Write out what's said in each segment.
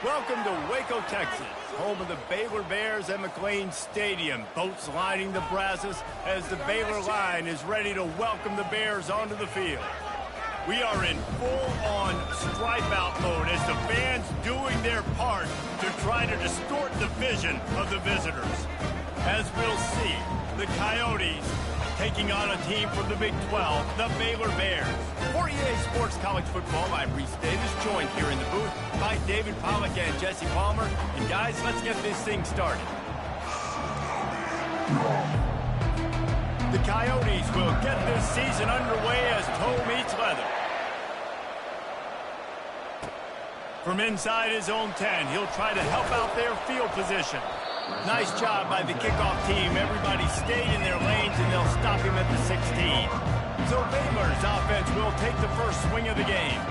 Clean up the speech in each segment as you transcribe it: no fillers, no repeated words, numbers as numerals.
Welcome to Waco, Texas, home of the Baylor Bears at McLean Stadium. Boats lining the Brazos as the Baylor line is ready to welcome the Bears onto the field. We are in full-on stripe-out mode as the fans doing their part to try to distort the vision of the visitors. As we'll see, the Coyotes taking on a team from the Big 12, the Baylor Bears. For EA Sports College Football, I'm Reese Davis, joined here in the booth by David Pollack and Jesse Palmer. And guys, let's get this thing started. The Coyotes will get this season underway as toe meets leather. From inside his own 10, he'll try to help out their field position. Nice job by the kickoff team. Everybody stayed in their lanes, and they'll stop him at the 16. So Baylor's offense will take the first swing of the game.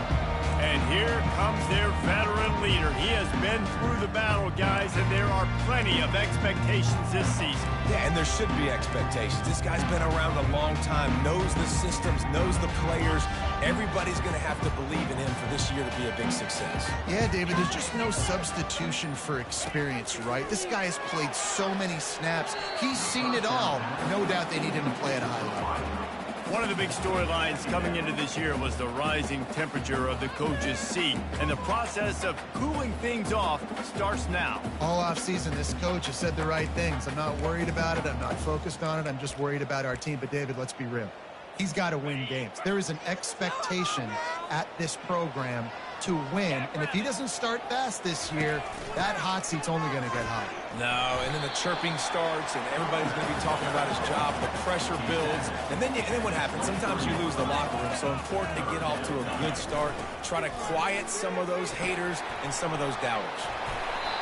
And here comes their veteran leader. He has been through the battle, guys, and there are plenty of expectations this season. Yeah, and there should be expectations. This guy's been around a long time, knows the systems, knows the players. Everybody's going to have to believe in him for this year to be a big success. Yeah, David, there's just no substitution for experience, right? This guy has played so many snaps. He's seen it all. No doubt they need him to play at a high level. One of the big storylines coming into this year was the rising temperature of the coach's seat, and the process of cooling things off starts now. All offseason, this coach has said the right things. I'm not worried about it. I'm not focused on it. I'm just worried about our team. But, David, let's be real. He's got to win games. There is an expectation at this program to win, and if he doesn't start fast this year, that hot seat's only going to get hot. No, and then the chirping starts, and everybody's going to be talking about his job. The pressure builds, and then what happens? Sometimes you lose the locker room, so important to get off to a good start. Try to quiet some of those haters and some of those doubters.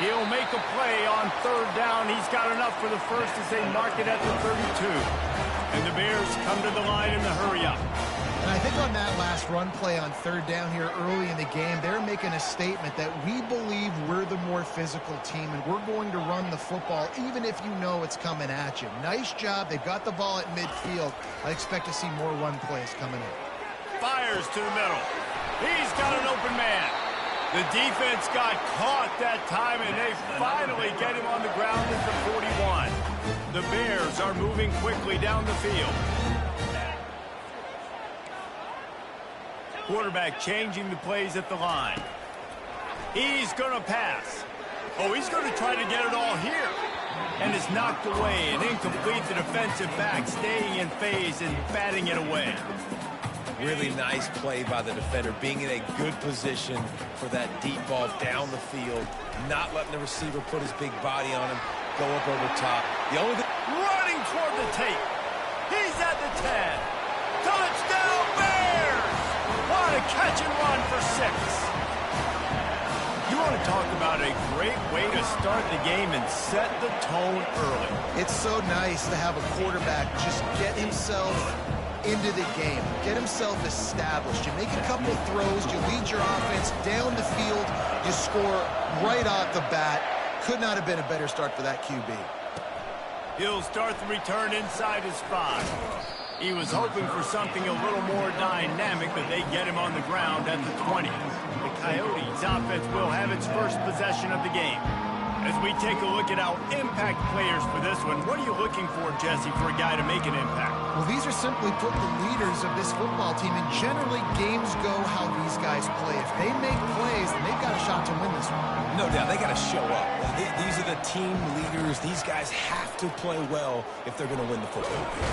He'll make a play on third down. He's got enough for the first as they mark it at the 32. And the Bears come to the line in the hurry-up. And I think on that last run play on third down here early in the game, they're making a statement that we believe we're the more physical team and we're going to run the football even if you know it's coming at you. Nice job. They've got the ball at midfield. I expect to see more run plays coming in. Fires to the middle. He's got an open man. The defense got caught that time, and they finally get him on the ground at the 41. The Bears are moving quickly down the field. Quarterback changing the plays at the line. He's going to pass. Oh, he's going to try to get it all here. And it's knocked away and incomplete. The defensive back staying in phase and batting it away. Really nice play by the defender, being in a good position for that deep ball down the field, not letting the receiver put his big body on him, go up over top. The only thing... Running toward the tape. He's at the 10. Touchdown, Bears! What a catch and run for 6. You want to talk about a great way to start the game and set the tone early. It's so nice to have a quarterback just get himself into the game, get himself established. You make a couple of throws, you lead your offense down the field, you score right off the bat. Could not have been a better start for that QB. He'll start the return inside his 5. He was hoping for something a little more dynamic, but they get him on the ground at the 20. The Coyotes offense will have its first possession of the game. As we take a look at our impact players for this one, what are you looking for, Jesse, for a guy to make an impact? Well, these are simply put the leaders of this football team, and generally games go how these guys play. If they make plays, then they've got a shot to win this one. No doubt, they got to show up. These are the team leaders. These guys have to play well if they're going to win the football game.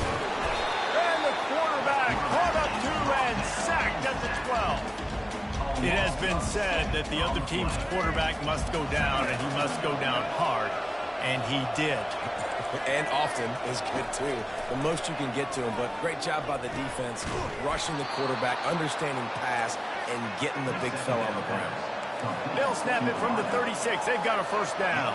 And the quarterback caught up to and sacked at the 12. It has been said that the other team's quarterback must go down, and he must go down hard, and he did. And often is good, too. The most you can get to him, but great job by the defense, rushing the quarterback, understanding pass, and getting the big fella on the ground. They'll snap it from the 36. They've got a first down.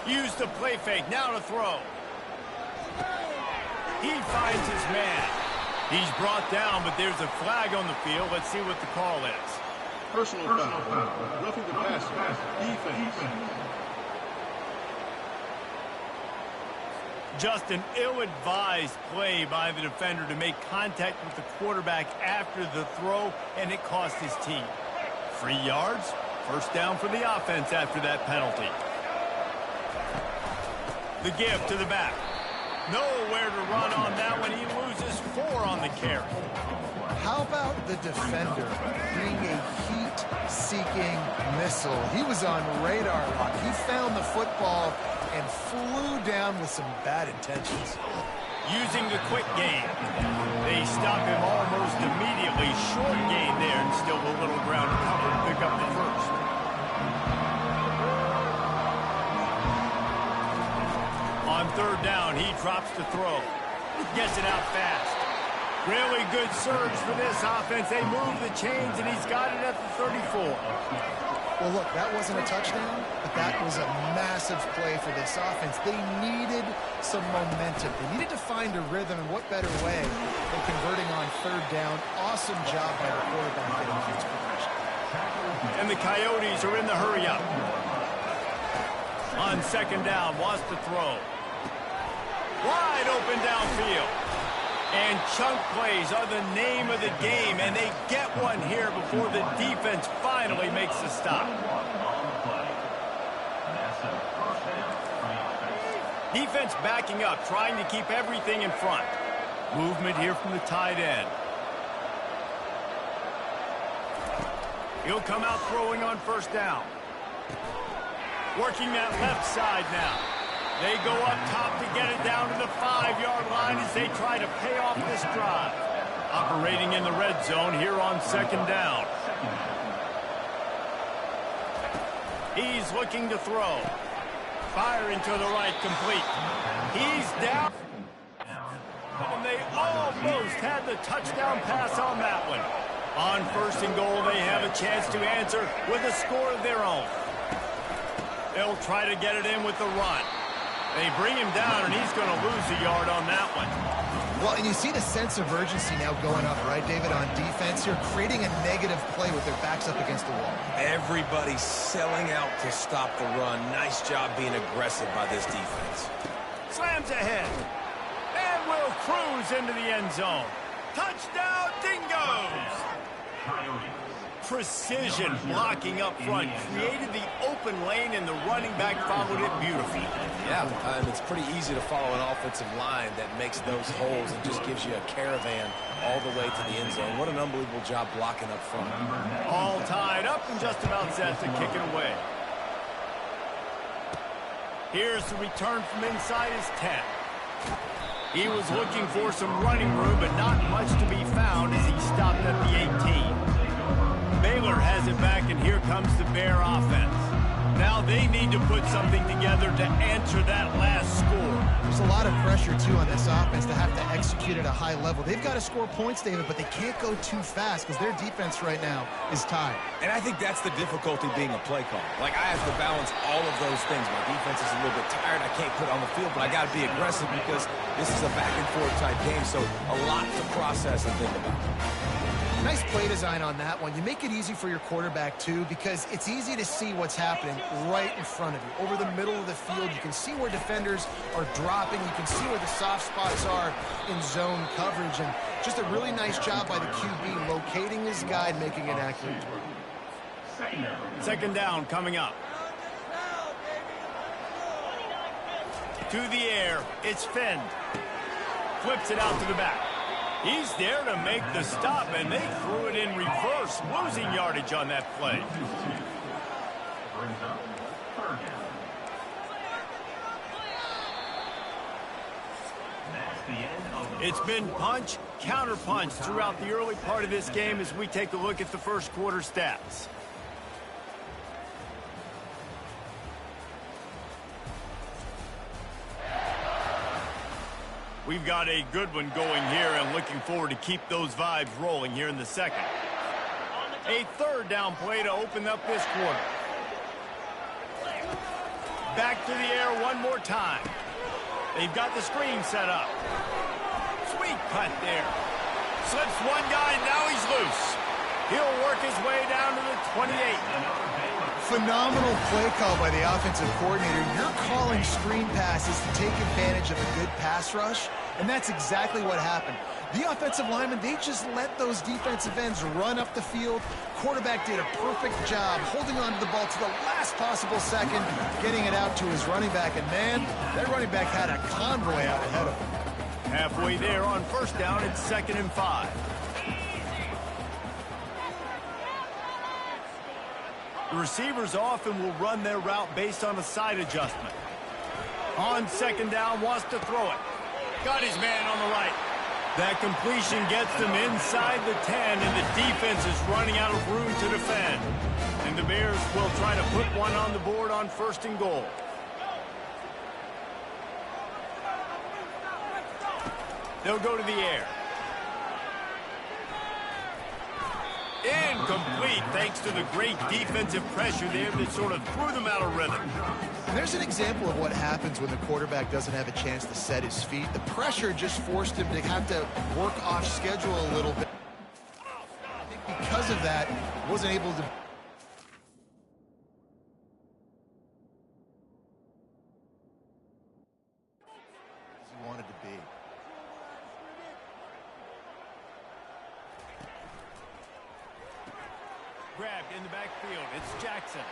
Use the play fake, now to throw. He finds his man. He's brought down, but there's a flag on the field. Let's see what the call is. Personal foul. Roughing the passer. Defense. Just an ill-advised play by the defender to make contact with the quarterback after the throw, and it cost his team. 3 yards, first down for the offense after that penalty. The give to the back. Nowhere to run on that one. He loses 4 on the carry. How about the defender being a heat-seeking missile? He was on radar lock. He found the football and flew down with some bad intentions. Using the quick game. They stop him almost immediately. Short gain there and still a little ground to cover to pick up the first. On third down, he drops to throw. Gets it out fast. Really good surge for this offense. They move the chains, and he's got it at the 34. Well, look, that wasn't a touchdown, but that was a massive play for this offense. They needed some momentum. They needed to find a rhythm, and what better way than converting on third down. Awesome job by the quarterback getting field position. And the Coyotes are in the hurry-up. On second down, wants to throw. Wide open downfield. And chunk plays are the name of the game, and they get one here before the defense finally makes the stop. Defense backing up, trying to keep everything in front. Movement here from the tight end. He'll come out throwing on first down. Working that left side now. They go up top to get it down to the 5-yard line as they try to pay off this drive. Operating in the red zone here on second down. He's looking to throw. Firing to the right, complete. He's down. And they almost had the touchdown pass on that one. On first and goal, they have a chance to answer with a score of their own. They'll try to get it in with the run. They bring him down, and he's going to lose a yard on that one. Well, and you see the sense of urgency now going up, right, David, on defense here, creating a negative play with their backs up against the wall. Everybody's selling out to stop the run. Nice job being aggressive by this defense. Slams ahead. And will cruise into the end zone. Touchdown, Dingoes! Precision blocking up front. Created the open lane, and the running back followed it beautifully. Yeah, and it's pretty easy to follow an offensive line that makes those holes and just gives you a caravan all the way to the end zone. What an unbelievable job blocking up front. All tied up and just about set to kick it away. Here's the return from inside his 10. He was looking for some running room, but not much to be found as he stopped at the 18. Baylor has it back, and here comes the Bear offense. Now they need to put something together to answer that last score. There's a lot of pressure, too, on this offense to have to execute at a high level. They've got to score points, David, but they can't go too fast because their defense right now is tied. And I think that's the difficulty being a play caller. Like, I have to balance all of those things. My defense is a little bit tired. I can't put it on the field, but I got to be aggressive because this is a back-and-forth type game, so a lot to process and think about. Nice play design on that one. You make it easy for your quarterback, too, because it's easy to see what's happening right in front of you. Over the middle of the field, you can see where defenders are dropping. You can see where the soft spots are in zone coverage. And just a really nice job by the QB locating his guy and making an accurate throw. Second down coming up. To the air, it's Finn. Flips it out to the back. He's there to make the stop, and they threw it in reverse, losing yardage on that play. It's been punch, counter punch throughout the early part of this game as we take a look at the first quarter stats. We've got a good one going here and looking forward to keep those vibes rolling here in the second. A third down play to open up this quarter. Back to the air one more time. They've got the screen set up. Sweet cut there. Slips one guy, now he's loose. He'll work his way down to the 28. Phenomenal play call by the offensive coordinator. You're calling screen passes to take advantage of a good pass rush, and that's exactly what happened. The offensive linemen, they just let those defensive ends run up the field. Quarterback did a perfect job holding on to the ball to the last possible second, getting it out to his running back, and man, that running back had a convoy out ahead of him. Halfway there on first down, it's 2nd and 5. The receivers often will run their route based on a side adjustment. On 2nd down, wants to throw it. Got his man on the right. That completion gets them inside the 10, and the defense is running out of room to defend. And the Bears will try to put one on the board on 1st and goal. They'll go to the air. Incomplete, thanks to the great defensive pressure there that sort of threw them out of rhythm. And there's an example of what happens when the quarterback doesn't have a chance to set his feet. The pressure just forced him to have to work off schedule a little bit. I think because of that, wasn't able to... as he wanted to be. Grabbed in the backfield. It's Jackson.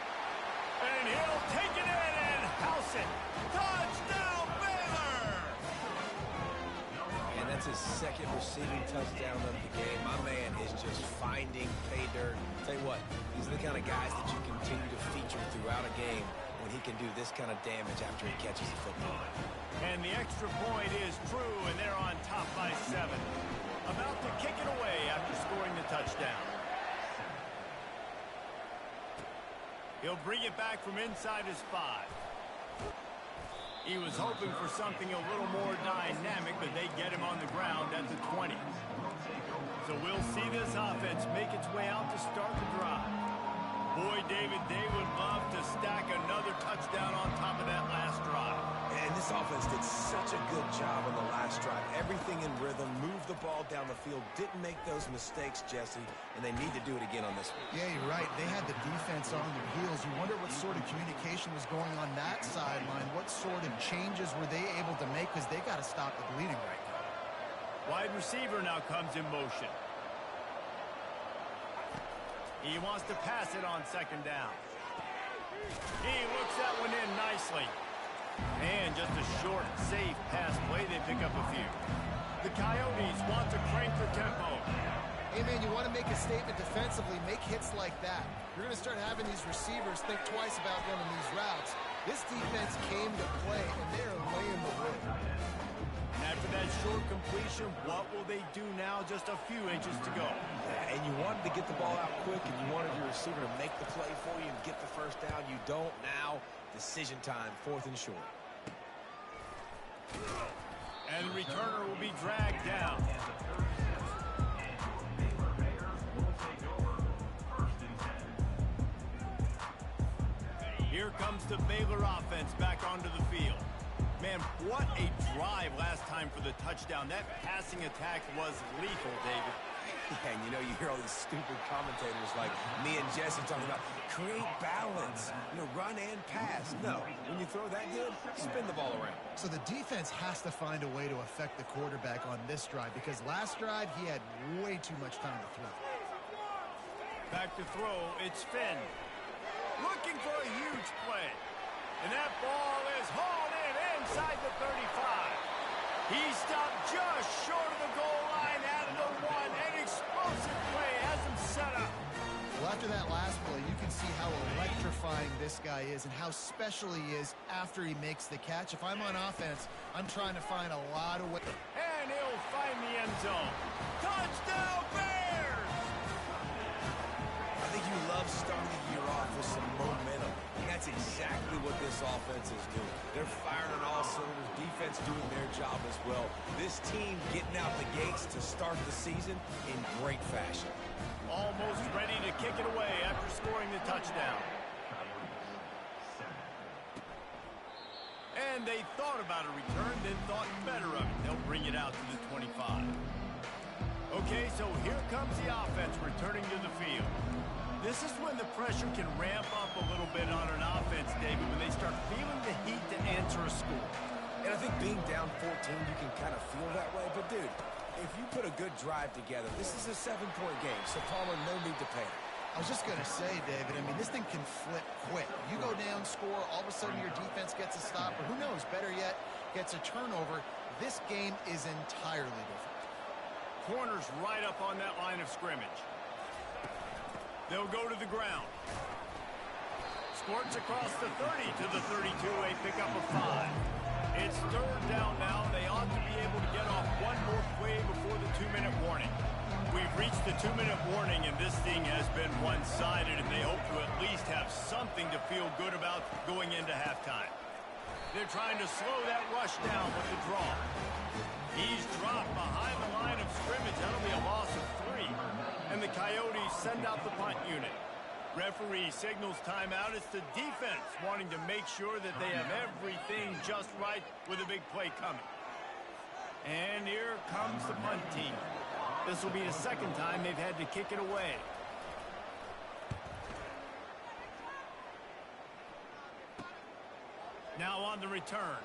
And he'll take it in and house it. Touchdown, Baylor! And that's his 2nd receiving touchdown of the game. My man is just finding pay dirt. Tell you what, these are the kind of guys that you continue to feature throughout a game when he can do this kind of damage after he catches the football. And the extra point is true, and they're on top by 7. About to kick it away after scoring the touchdown. He'll bring it back from inside his 5. He was hoping for something a little more dynamic, but they get him on the ground at the 20. So we'll see this offense make its way out to start the drive. Boy, David, they would love to stack another touchdown on top of that last drive. And this offense did such a good job on the last drive. Everything in rhythm, moved the ball down the field, didn't make those mistakes, Jesse, and they need to do it again on this one. Yeah, you're right. They had the defense on their heels. You wonder what sort of communication was going on that sideline. What sort of changes were they able to make, because they got to stop the bleeding right now. Wide receiver now comes in motion. He wants to pass it on 2nd down. He looks that one in nicely. And just a short, safe pass play. They pick up a few. The Coyotes want to crank the tempo. Hey, man, you want to make a statement defensively, make hits like that. You're going to start having these receivers think twice about running these routes. This defense came to play, and they're laying the wood. And after that short completion, what will they do now? Just a few inches to go. And you wanted to get the ball out quick, and you wanted your receiver to make the play for you and get the first down. You don't now. Decision time, 4th and short. And the returner will be dragged down. Here comes the Baylor offense back onto the field. Man, what a drive last time for the touchdown. That passing attack was lethal, David. Yeah, and you know, you hear all these stupid commentators like me and Jesse talking about create balance, run and pass. No, when you throw that good, spin the ball around. So the defense has to find a way to affect the quarterback on this drive, because last drive he had way too much time to throw. Back to throw, it's Finn. Looking for a huge play. And that ball is hauled in inside the 35. He stopped just short of the goal line, added a 1. An explosive play has him set up. Well, after that last play, you can see how electrifying this guy is and how special he is after he makes the catch. If I'm on offense, I'm trying to find a lot of ways. And he'll find the end zone. Touchdown, Bears! I think you love starting the year off with some momentum. And that's exactly what this offense is doing. They're firing on all cylinders. Defense doing their job as well. This team getting out the gates to start the season in great fashion. Almost ready to kick it away after scoring the touchdown. And they thought about a return, then thought better of it. They'll bring it out to the 25. Okay, so here comes the offense returning to the field. This is when the pressure can ramp up a little bit on an offense, David, when they start feeling the heat to answer a score. And I think being down 14, you can kind of feel that way. But, dude, if you put a good drive together, this is a 7-point game, so Palmer, no need to panic. I was just going to say, David, I mean, this thing can flip quick. You go down, score, all of a sudden your defense gets a stop, or who knows, better yet, gets a turnover. This game is entirely different. Corner's right up on that line of scrimmage. They'll go to the ground. Squirts across the 30 to the 32, a pickup of 5. It's third down now. They ought to be able to get off one more play before the 2-minute warning. We've reached the 2-minute warning, and this thing has been one-sided, and they hope to at least have something to feel good about going into halftime. They're trying to slow that rush down with the draw. He's dropped behind the line of scrimmage. That'll be a loss of 3. And the Coyotes send out the punt unit. Referee signals timeout. It's the defense wanting to make sure that they have everything just right with a big play coming. And here comes the punt team. This will be the second time they've had to kick it away. Now on the return.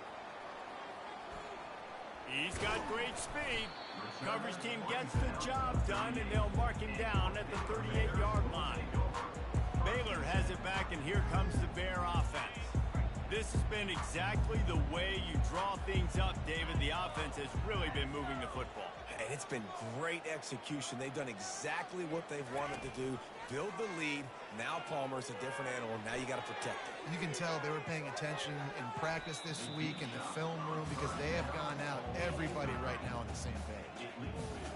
He's got great speed. Coverage team gets the job done, and they'll mark him down at the 38-yard line. Baylor has it back, and here comes the Bear offense. This has been exactly the way you draw things up, David. The offense has really been moving the football. And it's been great execution. They've done exactly what they've wanted to do. Build the lead. Now Palmer's a different animal. Now you got to protect it. You can tell they were paying attention in practice this week in the film room because they have gone out, everybody right now on the same page.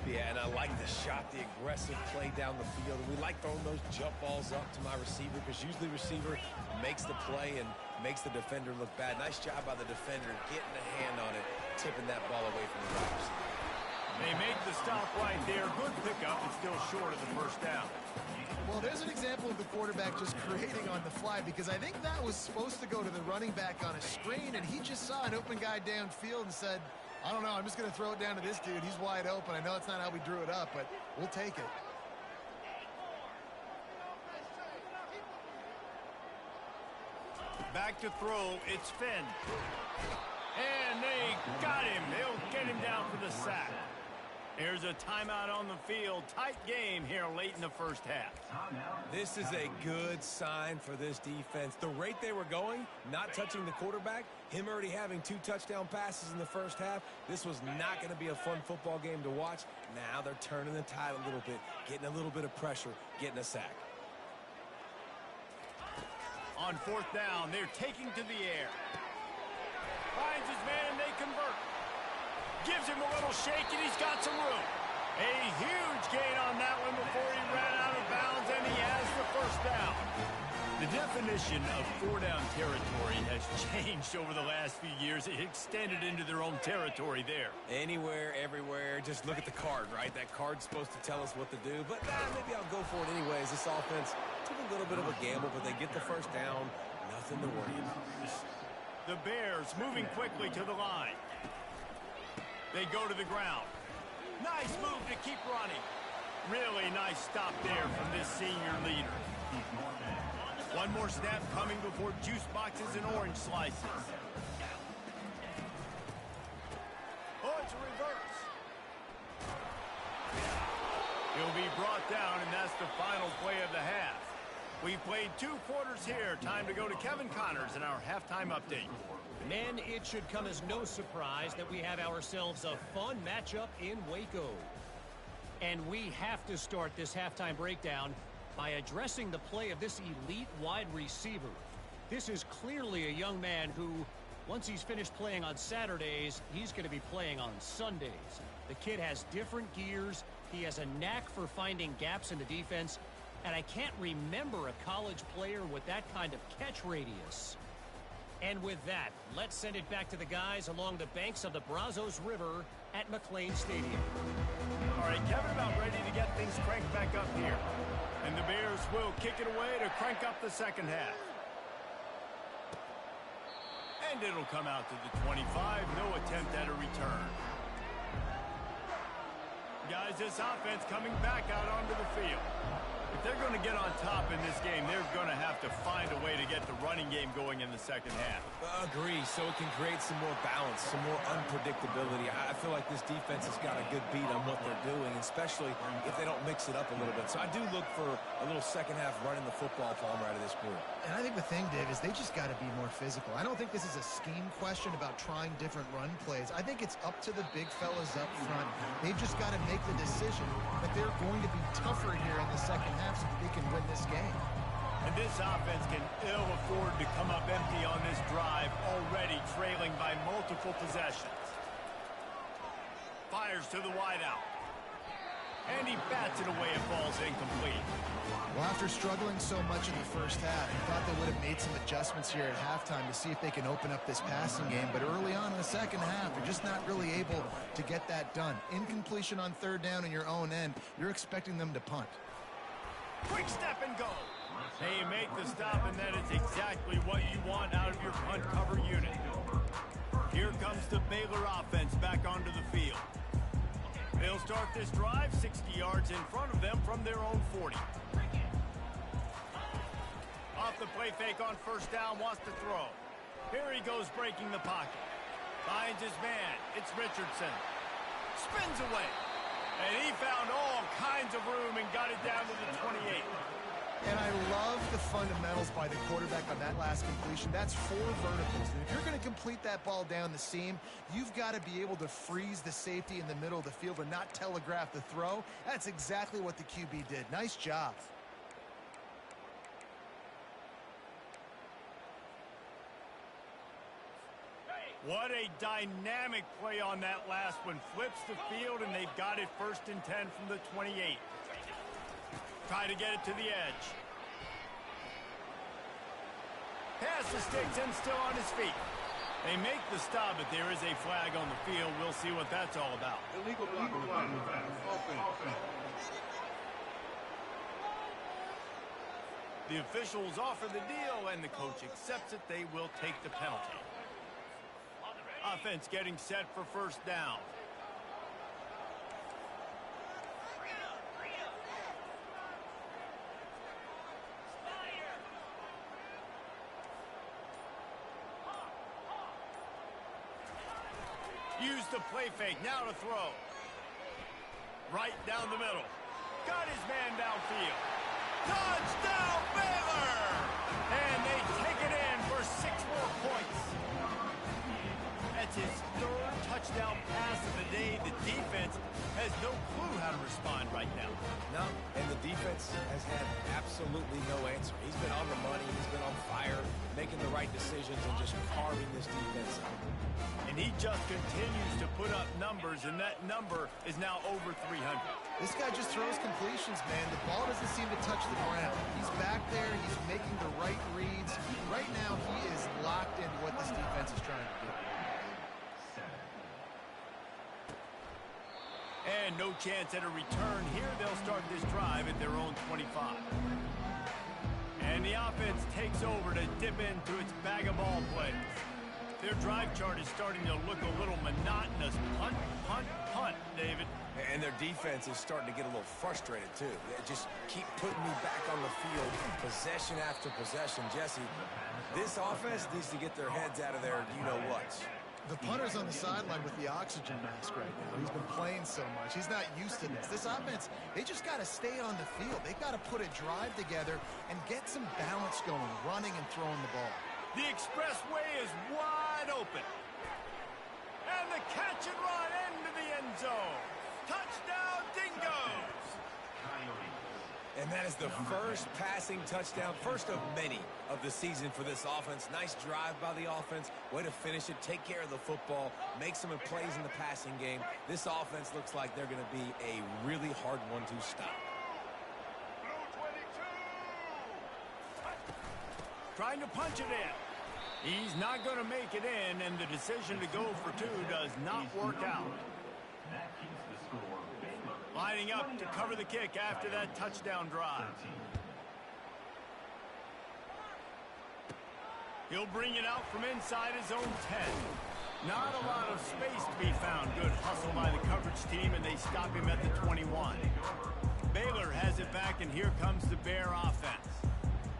Yeah, and I like the shot, the aggressive play down the field. We like throwing those jump balls up to my receiver because usually receiver makes the play and makes the defender look bad. Nice job by the defender getting a hand on it, tipping that ball away from the wide receiver. They make the stop right there. Good pickup, and still short of the first down. Well, there's an example of the quarterback just creating on the fly because I think that was supposed to go to the running back on a screen, and he just saw an open guy downfield and said, I don't know, I'm just going to throw it down to this dude. He's wide open. I know it's not how we drew it up, but we'll take it. Back to throw, it's Finn. And they got him. They'll get him down for the sack. There's a timeout on the field. Tight game here late in the first half. This is a good sign for this defense. The rate they were going, not touching the quarterback, him already having 2 touchdown passes in the first half, this was not going to be a fun football game to watch. Now they're turning the tide a little bit, getting a little bit of pressure, getting a sack. On fourth down, they're taking to the air. Finds his man, and they convert. Gives him a little shake, and he's got some room. A huge gain on that one before he ran out of bounds, and he has the first down. The definition of 4-down territory has changed over the last few years. It extended into their own territory there. Anywhere, everywhere, just look at the card, right? That card's supposed to tell us what to do, but maybe I'll go for it anyways. This offense took a little bit of a gamble, but they get the first down. Nothing to worry about. The Bears moving quickly to the line. They go to the ground. Nice move to keep running. Really nice stop there from this senior leader. One more snap coming before juice boxes and orange slices. Oh, it's a reverse. He'll be brought down, and that's the final play of the half. We've played 2 quarters here. Time to go to Kevin Connors in our halftime update. Men, it should come as no surprise that we have ourselves a fun matchup in Waco. And we have to start this halftime breakdown by addressing the play of this elite wide receiver. This is clearly a young man who, once he's finished playing on Saturdays, he's going to be playing on Sundays. The kid has different gears. He has a knack for finding gaps in the defense. And I can't remember a college player with that kind of catch radius. And with that, let's send it back to the guys along the banks of the Brazos River at McLean Stadium. All right, Kevin, about ready to get things cranked back up here. And the Bears will kick it away to crank up the second half. And it'll come out to the 25. No attempt at a return. Guys, this offense coming back out onto the field. If they're going to get on top in this game, they're going to have to find a way to get the running game going in the second half. Agree, so it can create some more balance, some more unpredictability. I feel like this defense has got a good beat on what they're doing, especially if they don't mix it up a little bit. So I do look for a little second half running the football, Palmer, out of this group. And I think the thing, Dave, is they just got to be more physical. I don't think this is a scheme question about trying different run plays. I think it's up to the big fellas up front. They've just got to make the decision that they're going to be tougher here in the second half so that they can win this game. And this offense can ill afford to come up empty on this drive, already trailing by multiple possessions. Fires to the wideout. And he bats it away. It falls incomplete. Well, after struggling so much in the first half, I thought they would have made some adjustments here at halftime to see if they can open up this passing game. But early on in the second half, they're just not really able to get that done. Incompletion on third down in your own end, you're expecting them to punt. Quick step and go. They make the stop, and that is exactly what you want out of your punt cover unit. Here comes the Baylor offense back onto the field. They'll start this drive 60 yards in front of them from their own 40. Off the play fake on first down, wants to throw. Here he goes breaking the pocket. Finds his man. It's Richardson. Spins away. And he found all kinds of room and got it down to the 28. And I love the fundamentals by the quarterback on that last completion. That's 4 verticals. And if you're going to complete that ball down the seam, you've got to be able to freeze the safety in the middle of the field and not telegraph the throw. That's exactly what the QB did. Nice job. What a dynamic play on that last one. Flips the field, and they've got it 1st and 10 from the 28. Try to get it to the edge. Pass the sticks and still on his feet. They make the stop, but there is a flag on the field. We'll see what that's all about. Illegal block. Offense. The officials offer the deal, and the coach accepts it. They will take the penalty. Offense getting set for first down. Use the play fake, now to throw. Right down the middle. Got his man downfield. Touchdown, Baylor! And they take it in for 6 more points. That's his 3rd touchdown pass of the day. The defense has no clue how to respond right now. No, and the defense has had absolutely no answer. He's been on the money. He's been on fire, making the right decisions and just carving this defense up. And he just continues to put up numbers, and that number is now over 300. This guy just throws completions, man. The ball doesn't seem to touch the ground. He's back there. He's making the right reads. Right now, he is locked into what this defense is trying to do. And no chance at a return here. They'll start this drive at their own 25. And the offense takes over to dip into its bag of ball plays. Their drive chart is starting to look a little monotonous. Punt, punt, punt, David. And their defense is starting to get a little frustrated, too. They just keep putting me back on the field, possession after possession. Jesse, this offense needs to get their heads out of their you-know-whats. The punter's on the sideline with the oxygen mask right now. He's been playing so much. He's not used to this. This offense, they just got to stay on the field. They got to put a drive together and get some balance going, running and throwing the ball. The expressway is wide open. And the catch and run into the end zone. Touchdown, Dingoes! And that is the first passing touchdown, first of many of the season for this offense. Nice drive by the offense. Way to finish it, take care of the football, make some plays in the passing game. This offense looks like they're going to be a really hard one to stop. Trying to punch it in. He's not going to make it in, and the decision to go for 2 does not work out. Lining up to cover the kick after that touchdown drive. He'll bring it out from inside his own 10. Not a lot of space to be found. Good hustle by the coverage team, and they stop him at the 21. Baylor has it back back, and here comes the Bear offense.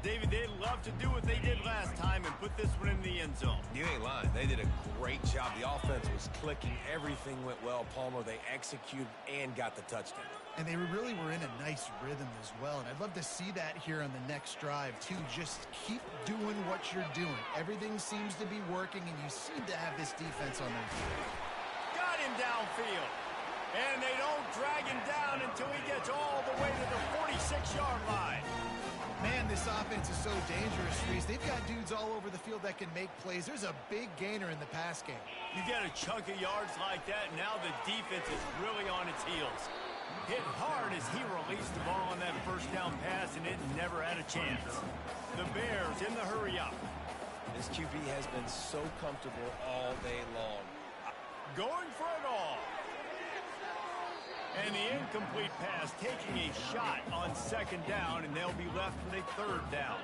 David, they'd love to do what they did last time and put this one in the end zone. You ain't lying. They did a great job. The offense was clicking. Everything went well, Palmer. They executed and got the touchdown. And they really were in a nice rhythm as well. And I'd love to see that here on the next drive, too. Just keep doing what you're doing. Everything seems to be working, and you seem to have this defense on their feet. Got him downfield. And they don't drag him down until he gets all the way to the 46-yard line. Man, this offense is so dangerous, Reese. They've got dudes all over the field that can make plays. There's a big gainer in the pass game. You get a chunk of yards like that, and now the defense is really on its heels. Hit hard as he released the ball on that first down pass, and it never had a chance. The Bears in the hurry-up. This QB has been so comfortable all day long. Going for it all. And the incomplete pass taking a shot on second down, and they'll be left with a third down.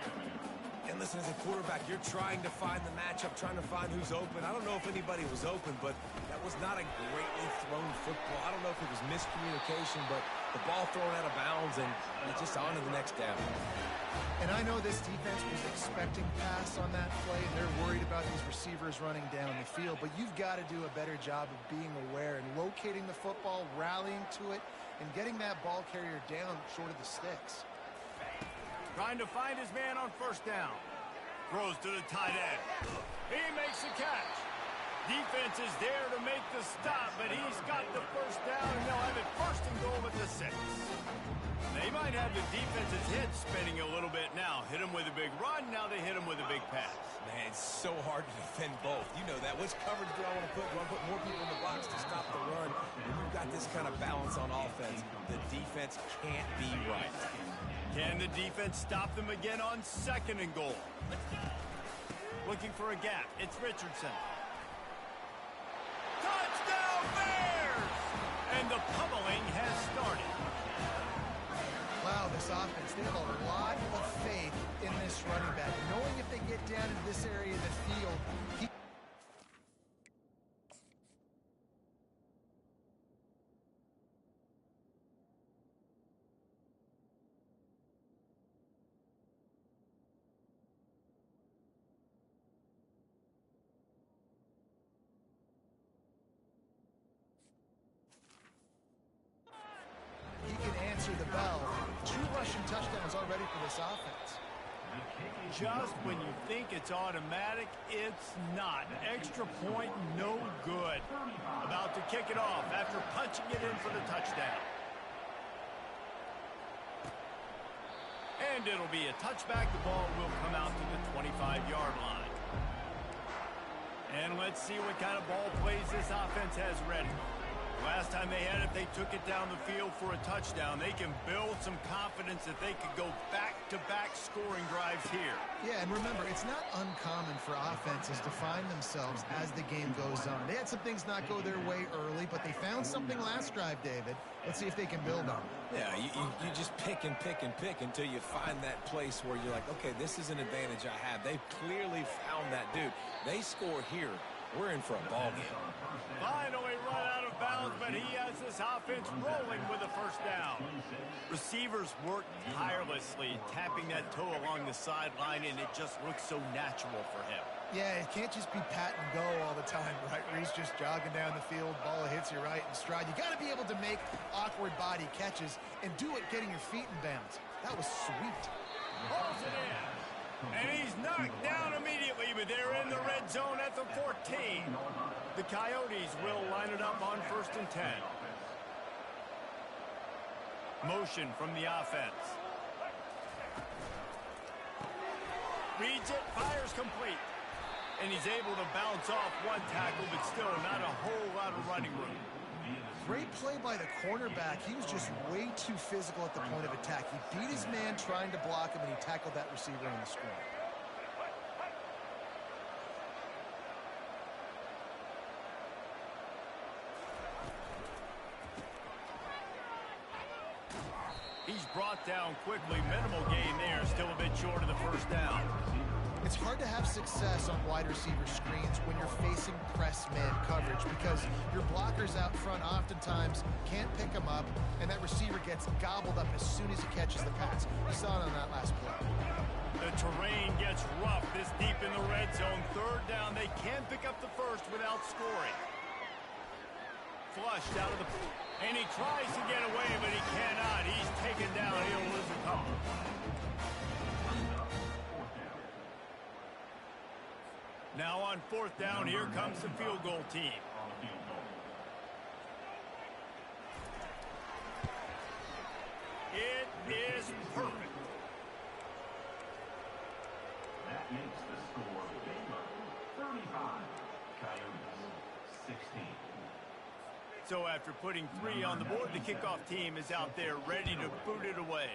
And listen, as a quarterback, you're trying to find the matchup, trying to find who's open. I don't know if anybody was open, but that was not a greatly thrown football. I don't know if it was miscommunication, but the ball thrown out of bounds, and it's just on to the next down. And I know this defense was expecting pass on that play. They're worried about these receivers running down the field, but you've got to do a better job of being aware and locating the football, rallying to it, and getting that ball carrier down short of the sticks. Trying to find his man on first down. Throws to the tight end. He makes the catch. Defense is there to make the stop, but he's got the first down, and they'll have it first and goal at the 6. They might have the defense's head spinning a little bit now. Hit him with a big run, now they hit him with a big pass. Man, it's so hard to defend both. You know that. Which coverage do I want to put? Do I put more people in the box to stop the run? When you've got this kind of balance on offense, the defense can't be right. Can the defense stop them again on second and goal? Looking for a gap. It's Richardson. Touchdown Bears! And the pummeling has started. Wow, this offense, they have a lot of faith in this running back. Knowing if they get down into this area of the field, he can answer the bell. 2 rushing touchdowns already for this offense. Just when you think it's automatic, it's not. Extra point, no good. About to kick it off after punching it in for the touchdown. And it'll be a touchback. The ball will come out to the 25-yard line. And let's see what kind of ball plays this offense has ready. Last time they had it, they took it down the field for a touchdown. They can build some confidence that they could go back-to-back scoring drives here. Yeah, and remember, it's not uncommon for offenses to find themselves as the game goes on. They had some things not go their way early, but they found something last drive, David. Let's see if they can build on it. Yeah, you just pick and pick and pick until you find that place where you're like, okay, this is an advantage I have. They've clearly found that dude. They score here. We're in for a ball game. Finally run out of bounds, but he has this offense rolling with a first down. Receivers work tirelessly, tapping that toe along the sideline, and it just looks so natural for him. Yeah, it can't just be pat and go all the time, right? Reese just jogging down the field, ball hits you right in stride. You got to be able to make awkward body catches and do it getting your feet in bounds. That was sweet. Pulls it in. And he's knocked down immediately, but they're in the red zone at the 14. The Coyotes will line it up on 1st and 10. Motion from the offense. Reads it, fires complete. And he's able to bounce off one tackle, but still not a whole lot of running room. Great play by the cornerback. He was just way too physical at the point of attack. He beat his man trying to block him, and he tackled that receiver on the screen. He's brought down quickly. Minimal gain there. Still a bit short of the first down. It's hard to have success on wide receiver screens when you're facing press man coverage because your blockers out front oftentimes can't pick them up, and that receiver gets gobbled up as soon as he catches the pass. We saw it on that last play. The terrain gets rough this deep in the red zone. Third down, they can pick up the first without scoring. Flushed out of the... And he tries to get away, but he cannot. He's taken down. He'll lose a couple. Now on fourth down, here comes the field goal team. It is perfect. That makes the score Baylor 35, Coyotes 16. So after putting 3 on the board, the kickoff team is out there ready to boot it away.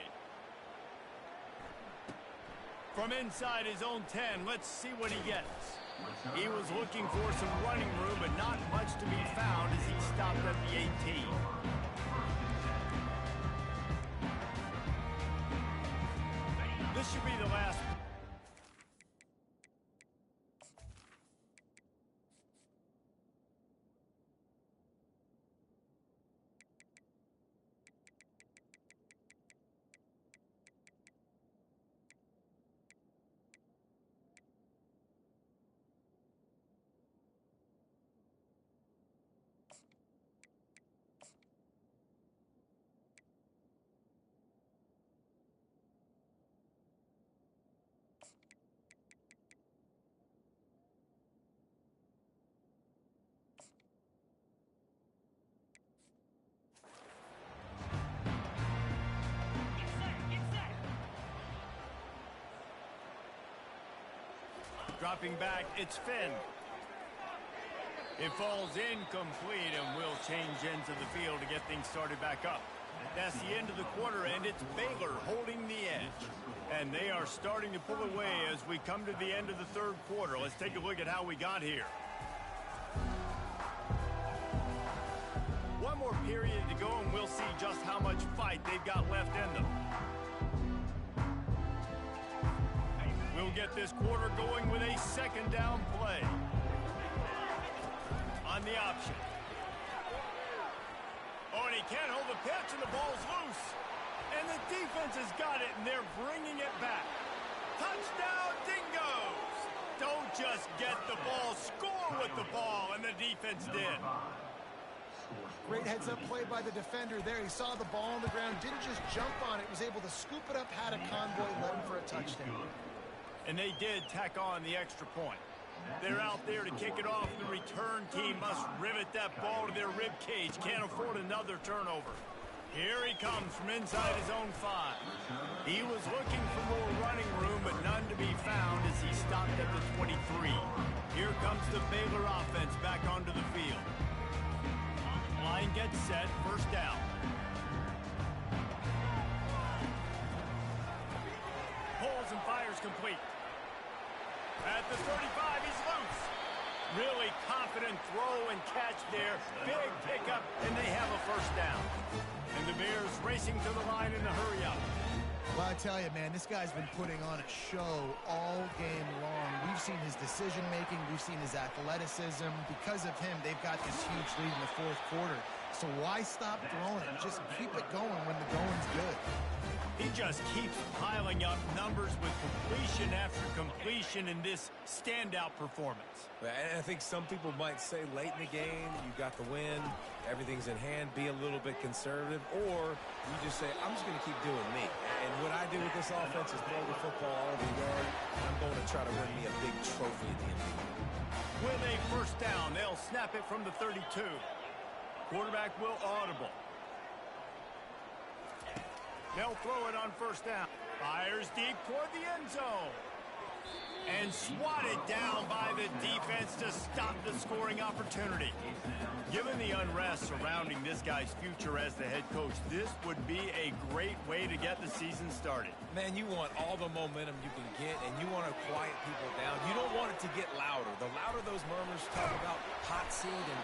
From inside his own 10, let's see what he gets. He was looking for some running room, but not much to be found as he stopped at the 18. This should be the last. Dropping back, it's Finn. It falls incomplete, and we'll change ends of the field to get things started back up. That's the end of the quarter, and it's Baylor holding the edge. And they are starting to pull away as we come to the end of the third quarter. Let's take a look at how we got here. One more period to go, and we'll see just how much fight they've got left in them. We'll get this quarter going with a second down play. On the option. Oh, and he can't hold the pitch, and the ball's loose. And the defense has got it, and they're bringing it back. Touchdown, Dingoes! Don't just get the ball, score with the ball, and the defense did. Great heads-up play by the defender there. He saw the ball on the ground, didn't just jump on it, was able to scoop it up, had a convoy, led him for a touchdown. And they did tack on the extra point. They're out there to kick it off. The return team must rivet that ball to their rib cage. Can't afford another turnover. Here he comes from inside his own 5. He was looking for more running room, but none to be found as he stopped at the 23. Here comes the Baylor offense back onto the field. Line gets set, first down. Pulls and fires complete. At the 35, he's loose. Really confident throw and catch there. Big pickup, and they have a first down. And the Bears racing to the line in a hurry up. Well, I tell you, man, this guy's been putting on a show all game long. We've seen his decision-making. We've seen his athleticism. Because of him, they've got this huge lead in the fourth quarter. So why stop throwing it? Just keep it going when the going's good. He just keeps piling up numbers with completion after completion in this standout performance. And I think some people might say late in the game, you got the win, everything's in hand, be a little bit conservative, or you just say, I'm just going to keep doing me. And what I do with this offense is throw the football all over the yard, and I'm going to try to win me a big trophy at the end of the year. With a first down, they'll snap it from the 32. Quarterback will audible. They'll throw it on first down. Fires deep toward the end zone. And swatted down by the defense to stop the scoring opportunity. Given the unrest surrounding this guy's future as the head coach, this would be a great way to get the season started. Man, you want all the momentum you can get, and you want to quiet people down. You don't want it to get louder. The louder those murmurs talk about hot seat, and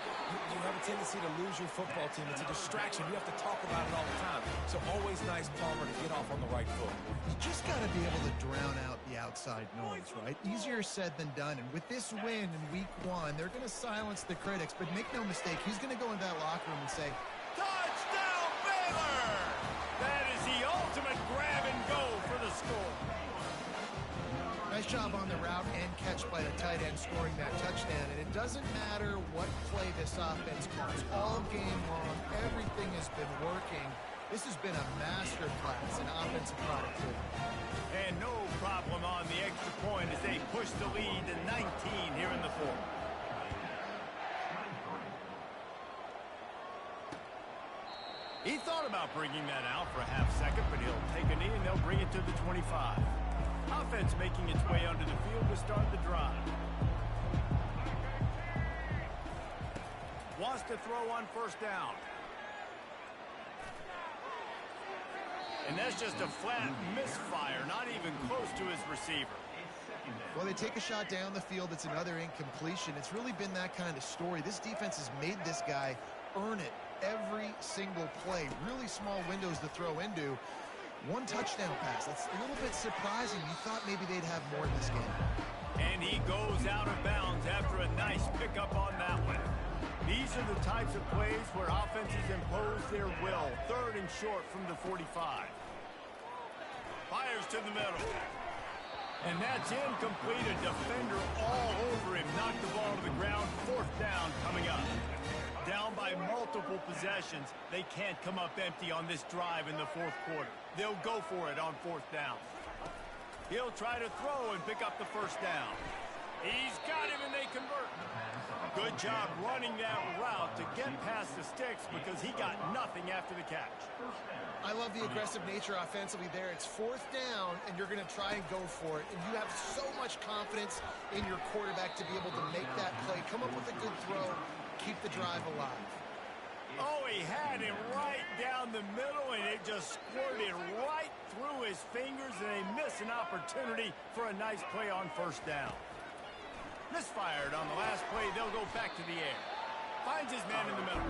you have a tendency to lose your football team. It's a distraction. You have to talk about it all the time. So always nice, Palmer, to get off on the right foot. You just got to be able to drown out the outside noise, right? easier said than done. And with this win in week 1, they're going to silence the critics. But make no mistake, he's going to go into that locker room and say, touchdown, Baylor! That is the ultimate grab and go for the score. Nice job on the route and catch by the tight end scoring that touchdown. And it doesn't matter what play this offense calls. All game long, everything has been working. This has been a master class in offensive productivity. And no problem on the extra point as they push the lead to 19 here in the fourth. He thought about bringing that out for a half second, but he'll take a knee and they'll bring it to the 25. Offense making its way onto the field to start the drive. Wants to throw on first down. And that's just a flat misfire, not even close to his receiver. Well, they take a shot down the field. It's another incompletion. It's really been that kind of story. This defense has made this guy earn it every single play. Really small windows to throw into. One touchdown pass. That's a little bit surprising. You thought maybe they'd have more in this game. And he goes out of bounds after a nice pickup on that one. These are the types of plays where offenses impose their will. 3rd and short from the 45. Fires to the middle. And that's incomplete. A defender all over him. Knocked the ball to the ground. 4th down coming up. Down by multiple possessions. They can't come up empty on this drive in the 4th quarter. They'll go for it on 4th down. He'll try to throw and pick up the 1st down. He's got him and they convert. Good job running that route to get past the sticks because he got nothing after the catch. I love the aggressive nature offensively there. It's 4th down, and you're going to try and go for it. And you have so much confidence in your quarterback to be able to make that play, come up with a good throw, keep the drive alive. Oh, he had him right down the middle, and it just squirted right through his fingers, and they miss an opportunity for a nice play on 1st down. Misfired on the last play. They'll go back to the air. Finds his man in the middle.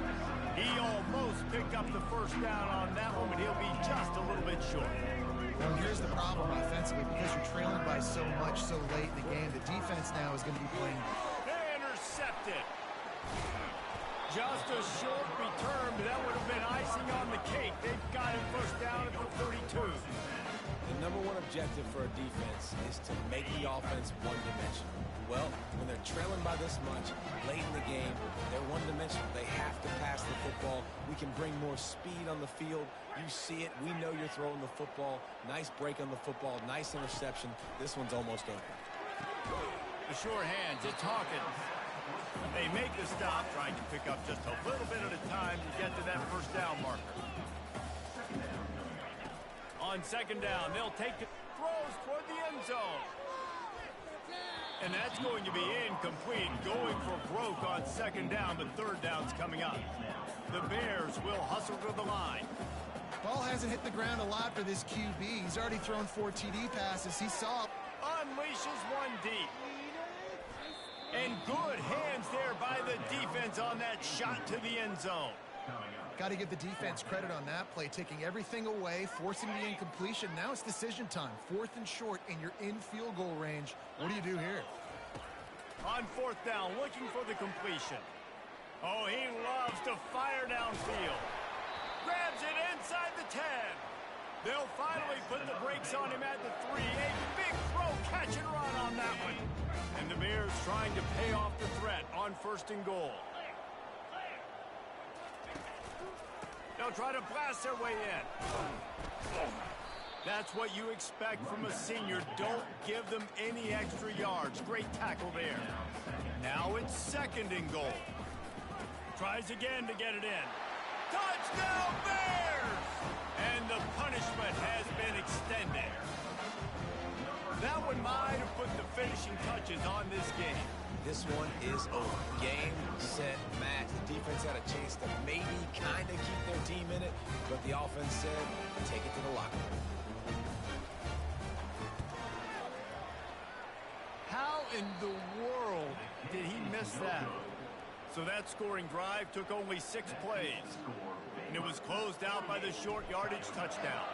He almost picked up the 1st down on that one, but he'll be just a little bit short. Well, here's the problem offensively. Because you're trailing by so much so late in the game, the defense now is going to be playing. Intercepted. Just a short return, but that would have been icing on the cake. They've got him 1st down at the 32. The number one objective for a defense is to make the offense one-dimensional. Well, when they're trailing by this much, late in the game, they're one-dimensional. They have to pass the football. We can bring more speed on the field. You see it. We know you're throwing the football. Nice break on the football. Nice interception. This one's almost over. The sure hands. It's Hawkins. They make the stop, trying to pick up just a little bit at a time to get to that 1st down marker. On 2nd down, they'll take it. Throws toward the end zone. And that's going to be incomplete. Going for broke on 2nd down, but 3rd down's coming up. The Bears will hustle to the line. Ball hasn't hit the ground a lot for this QB. He's already thrown 4 TD passes. He saw it. Unleashes one deep. And good hands there by the defense on that shot to the end zone. Got to give the defense credit on that play, taking everything away, forcing the incompletion. Now it's decision time. 4th and short, and you're in field goal range. What do you do here? On 4th down, looking for the completion. Oh, he loves to fire downfield. Grabs it inside the 10. They'll finally put the brakes on him at the 3. A big throw, catch and run on that one. And the Bears trying to pay off the threat on 1st and goal. They'll try to blast their way in. That's what you expect from a senior. Don't give them any extra yards. Great tackle there. Now it's 2nd and goal. Tries again to get it in. Touchdown Bears! And the punishment has been extended. That one might have put the finishing touches on this game. This one is over. Game, set, match. The defense had a chance to maybe kind of keep their team in it, but the offense said, take it to the locker room. How in the world did he miss that? So that scoring drive took only 6 plays, and it was closed out by the short yardage touchdown.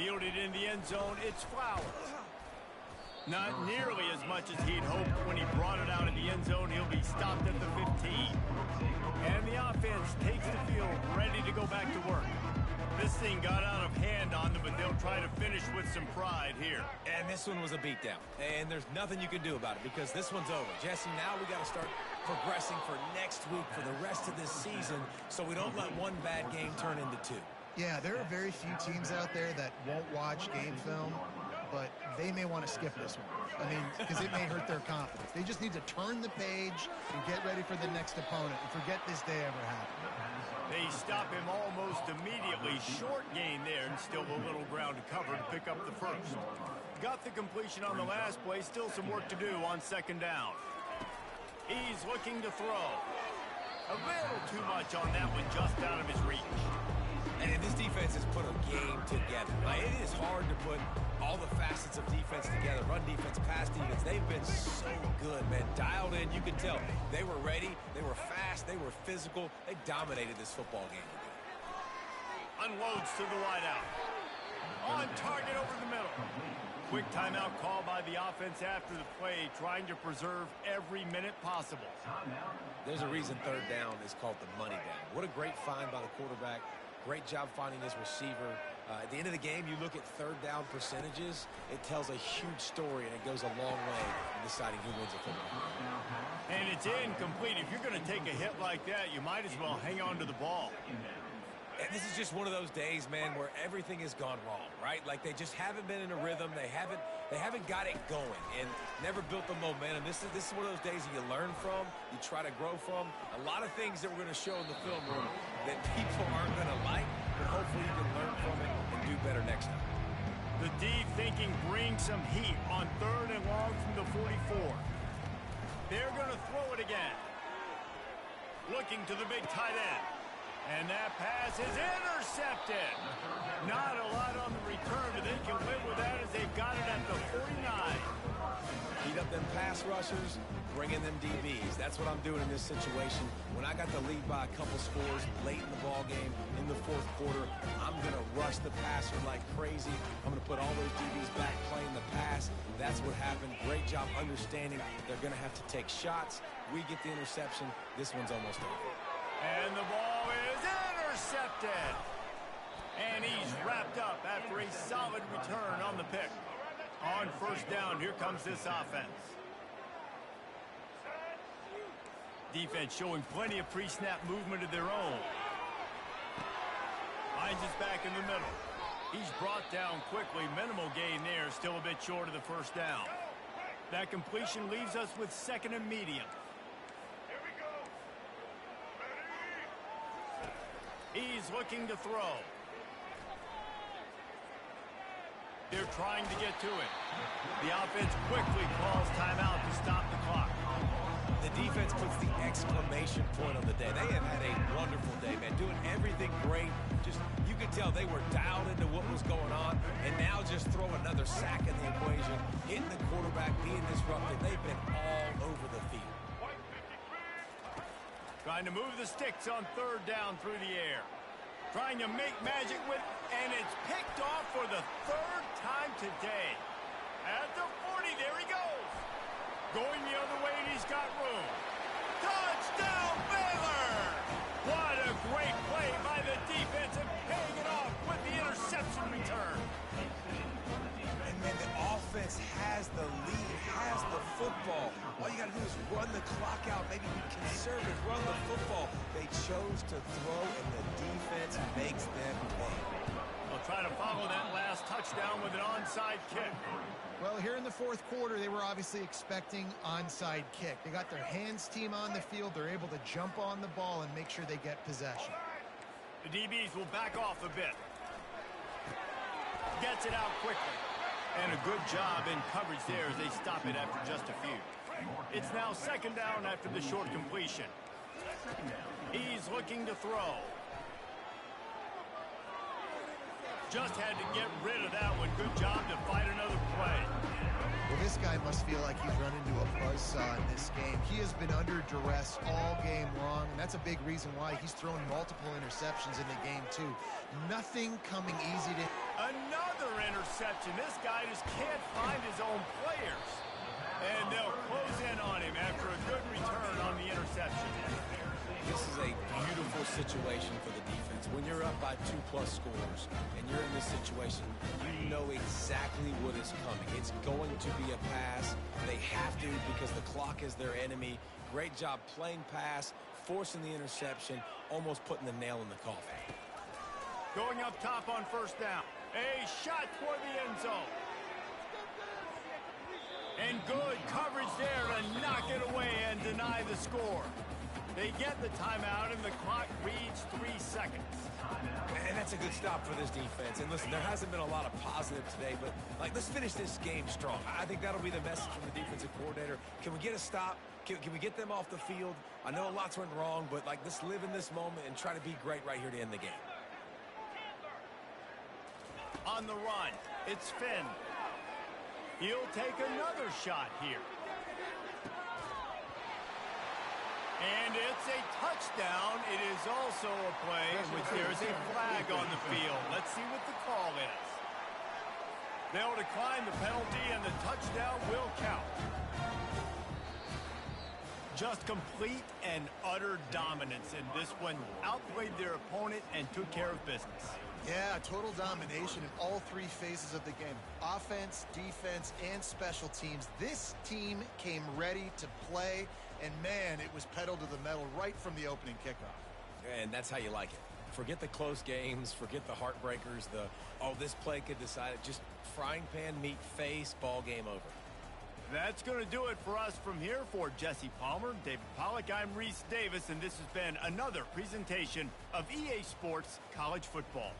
Fielded in the end zone, it's Flowers. Not nearly as much as he'd hoped when he brought it out of the end zone. He'll be stopped at the 15. And the offense takes the field, ready to go back to work. This thing got out of hand on them, but they'll try to finish with some pride here. And this one was a beatdown. And there's nothing you can do about it because this one's over. Jesse, now we got to start progressing for next week for the rest of this season so we don't let one bad game turn into two. Yeah, there are very few teams out there that won't watch game film, but they may want to skip this one. I mean, because it may hurt their confidence. They just need to turn the page and get ready for the next opponent and forget this day ever happened. They stop him almost immediately. Short gain there and still a little ground to cover to pick up the first. Got the completion on the last play. Still some work to do on second down. He's looking to throw. A little too much on that one, just out of his reach. And this defense has put a game together. Like, it is hard to put all the facets of defense together. Run defense, pass defense. They've been so good, man. Dialed in. You can tell they were ready. They were fast. They were physical. They dominated this football game. Unloads to the wideout. On target over the middle. Quick timeout call by the offense after the play, trying to preserve every minute possible. There's a reason third down is called the money down. What a great find by the quarterback. Great job finding his receiver. At the end of the game, you look at third down percentages. It tells a huge story, and it goes a long way in deciding who wins a football. And it's incomplete. If you're going to take a hit like that, you might as well hang on to the ball. And this is just one of those days, man, where everything has gone wrong, right? Like they just haven't been in a rhythm. They haven't got it going and never built the momentum. This is one of those days that you learn from, you try to grow from. A lot of things that we're going to show in the film room that people aren't going to like, but hopefully you can learn from it and do better next time. The deep thinking brings some heat on third and long from the 44. They're going to throw it again. Looking to the big tight end. And that pass is intercepted. Not a lot on the return, but they can live with that as they've got it at the 49. Beat up them pass rushers, bring in them DBs. That's what I'm doing in this situation. When I got the lead by a couple scores late in the ball game, in the fourth quarter, I'm going to rush the passer like crazy. I'm going to put all those DBs back playing the pass. That's what happened. Great job understanding they're going to have to take shots. We get the interception. This one's almost over. And the ball is intercepted. And he's wrapped up after a solid return on the pick. On first down, here comes this offense. Defense showing plenty of pre-snap movement of their own. Hines is back in the middle. He's brought down quickly. Minimal gain there, still a bit short of the first down. That completion leaves us with second and medium. He's looking to throw. They're trying to get to it. The offense quickly calls timeout to stop the clock. The defense puts the exclamation point on the day. They have had a wonderful day, man. Doing everything great. Just, you could tell they were dialed into what was going on. And now just throw another sack in the equation. Hitting the quarterback, being disrupted. They've been all over the field. Trying to move the sticks on third down through the air. Trying to make magic with, and it's picked off for the third time today. At the 40, there he goes. Going the other way, and he's got room. Touchdown, Baylor! What a great play by the defense and paying it off with the interception return. And man, the offense has the lead, has the football. All you got to do is run the clock out, maybe be conservative, run the football. They chose to throw, and the defense makes them pay. They'll try to follow that last touchdown with an onside kick. Well, here in the fourth quarter, they were obviously expecting onside kick. They got their hands team on the field. They're able to jump on the ball and make sure they get possession. The DBs will back off a bit. Gets it out quickly. And a good job in coverage there as they stop it after just a few. It's now second down after the short completion. He's looking to throw. Just had to get rid of that one. Good job to fight another play. Well, this guy must feel like he's run into a buzzsaw in this game. He has been under duress all game long, and that's a big reason why he's thrown multiple interceptions in the game, too. Nothing coming easy to... Another interception. This guy just can't find his own players. And they'll close in on him after a good return on the interception. This is a beautiful situation for the defense. When you're up by 2+ scores and you're in this situation, you know exactly what is coming. It's going to be a pass. They have to because the clock is their enemy. Great job playing pass, forcing the interception, almost putting the nail in the coffin. Going up top on first down. A shot toward the end zone. And good coverage there to knock it away and deny the score. They get the timeout, and the clock reads 3 seconds. And that's a good stop for this defense. And listen, there hasn't been a lot of positive today, but let's finish this game strong. I think that'll be the message from the defensive coordinator. Can we get a stop? Can we get them off the field? I know lots went wrong, but let's live in this moment and try to be great right here to end the game. On the run, it's Finn. He'll take another shot here. And it's a touchdown. It is also a play in which there is a flag on the field. Let's see what the call is. They'll decline the penalty, and the touchdown will count. Just complete and utter dominance in this one. Outplayed their opponent and took care of business. Yeah, total domination in all 3 phases of the game. Offense, defense, and special teams. This team came ready to play, and man, it was pedal to the metal right from the opening kickoff. And that's how you like it. Forget the close games, forget the heartbreakers, this play could decide it. Just frying pan meet face, ball game over. That's going to do it for us from here. For Jesse Palmer, David Pollack, I'm Reese Davis, and this has been another presentation of EA Sports College Football.